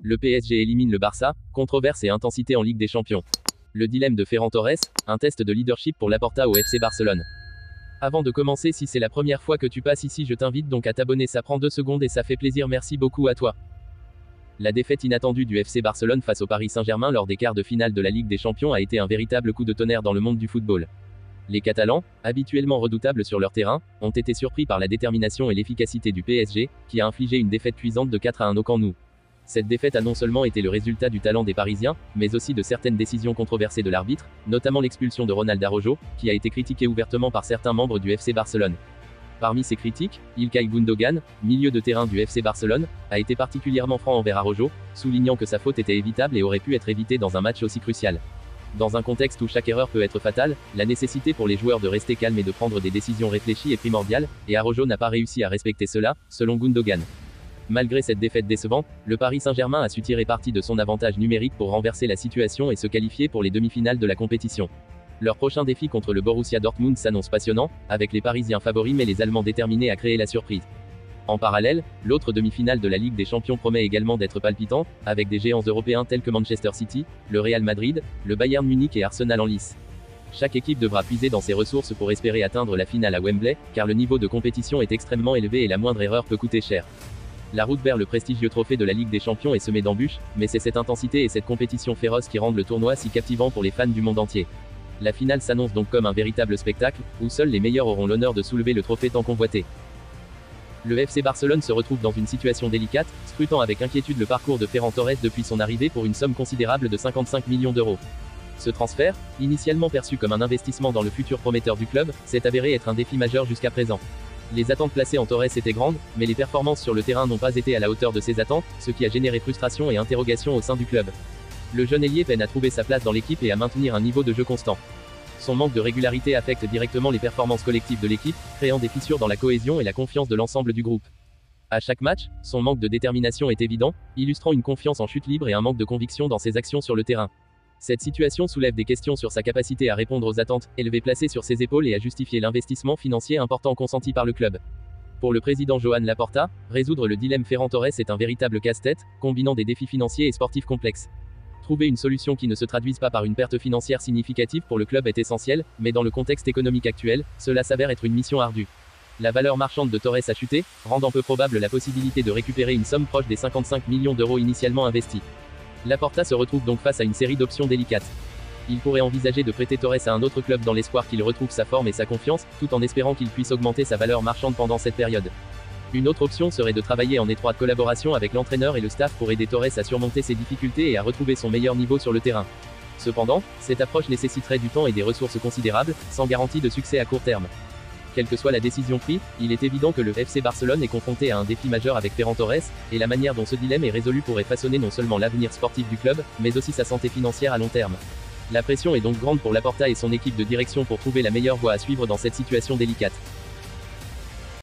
Le PSG élimine le Barça, controverse et intensité en Ligue des Champions. Le dilemme de Ferran Torres, un test de leadership pour Laporta au FC Barcelone. Avant de commencer, si c'est la première fois que tu passes ici, je t'invite donc à t'abonner, ça prend 2 secondes et ça fait plaisir, merci beaucoup à toi. La défaite inattendue du FC Barcelone face au Paris Saint-Germain lors des quarts de finale de la Ligue des Champions a été un véritable coup de tonnerre dans le monde du football. Les Catalans, habituellement redoutables sur leur terrain, ont été surpris par la détermination et l'efficacité du PSG, qui a infligé une défaite cuisante de 4-1 au Camp Nou. Cette défaite a non seulement été le résultat du talent des Parisiens, mais aussi de certaines décisions controversées de l'arbitre, notamment l'expulsion de Ronald Araujo, qui a été critiquée ouvertement par certains membres du FC Barcelone. Parmi ces critiques, Ilkay Gundogan, milieu de terrain du FC Barcelone, a été particulièrement franc envers Araujo, soulignant que sa faute était évitable et aurait pu être évitée dans un match aussi crucial. Dans un contexte où chaque erreur peut être fatale, la nécessité pour les joueurs de rester calmes et de prendre des décisions réfléchies est primordiale, et Araujo n'a pas réussi à respecter cela, selon Gundogan. Malgré cette défaite décevante, le Paris Saint-Germain a su tirer parti de son avantage numérique pour renverser la situation et se qualifier pour les demi-finales de la compétition. Leur prochain défi contre le Borussia Dortmund s'annonce passionnant, avec les Parisiens favoris mais les Allemands déterminés à créer la surprise. En parallèle, l'autre demi-finale de la Ligue des Champions promet également d'être palpitante, avec des géants européens tels que Manchester City, le Real Madrid, le Bayern Munich et Arsenal en lice. Chaque équipe devra puiser dans ses ressources pour espérer atteindre la finale à Wembley, car le niveau de compétition est extrêmement élevé et la moindre erreur peut coûter cher. La route vers le prestigieux trophée de la Ligue des Champions est semée d'embûches, mais c'est cette intensité et cette compétition féroce qui rendent le tournoi si captivant pour les fans du monde entier. La finale s'annonce donc comme un véritable spectacle, où seuls les meilleurs auront l'honneur de soulever le trophée tant convoité. Le FC Barcelone se retrouve dans une situation délicate, scrutant avec inquiétude le parcours de Ferran Torres depuis son arrivée pour une somme considérable de 55 millions d'euros. Ce transfert, initialement perçu comme un investissement dans le futur prometteur du club, s'est avéré être un défi majeur jusqu'à présent. Les attentes placées en Torres étaient grandes, mais les performances sur le terrain n'ont pas été à la hauteur de ces attentes, ce qui a généré frustration et interrogation au sein du club. Le jeune ailier peine à trouver sa place dans l'équipe et à maintenir un niveau de jeu constant. Son manque de régularité affecte directement les performances collectives de l'équipe, créant des fissures dans la cohésion et la confiance de l'ensemble du groupe. À chaque match, son manque de détermination est évident, illustrant une confiance en chute libre et un manque de conviction dans ses actions sur le terrain. Cette situation soulève des questions sur sa capacité à répondre aux attentes élevées placées sur ses épaules et à justifier l'investissement financier important consenti par le club. Pour le président Joan Laporta, résoudre le dilemme Ferran Torres est un véritable casse-tête, combinant des défis financiers et sportifs complexes. Trouver une solution qui ne se traduise pas par une perte financière significative pour le club est essentiel, mais dans le contexte économique actuel, cela s'avère être une mission ardue. La valeur marchande de Torres a chuté, rendant peu probable la possibilité de récupérer une somme proche des 55 millions d'euros initialement investis. Laporta se retrouve donc face à une série d'options délicates. Il pourrait envisager de prêter Torres à un autre club dans l'espoir qu'il retrouve sa forme et sa confiance, tout en espérant qu'il puisse augmenter sa valeur marchande pendant cette période. Une autre option serait de travailler en étroite collaboration avec l'entraîneur et le staff pour aider Torres à surmonter ses difficultés et à retrouver son meilleur niveau sur le terrain. Cependant, cette approche nécessiterait du temps et des ressources considérables, sans garantie de succès à court terme. Quelle que soit la décision prise, il est évident que le FC Barcelone est confronté à un défi majeur avec Ferran Torres, et la manière dont ce dilemme est résolu pourrait façonner non seulement l'avenir sportif du club, mais aussi sa santé financière à long terme. La pression est donc grande pour Laporta et son équipe de direction pour trouver la meilleure voie à suivre dans cette situation délicate.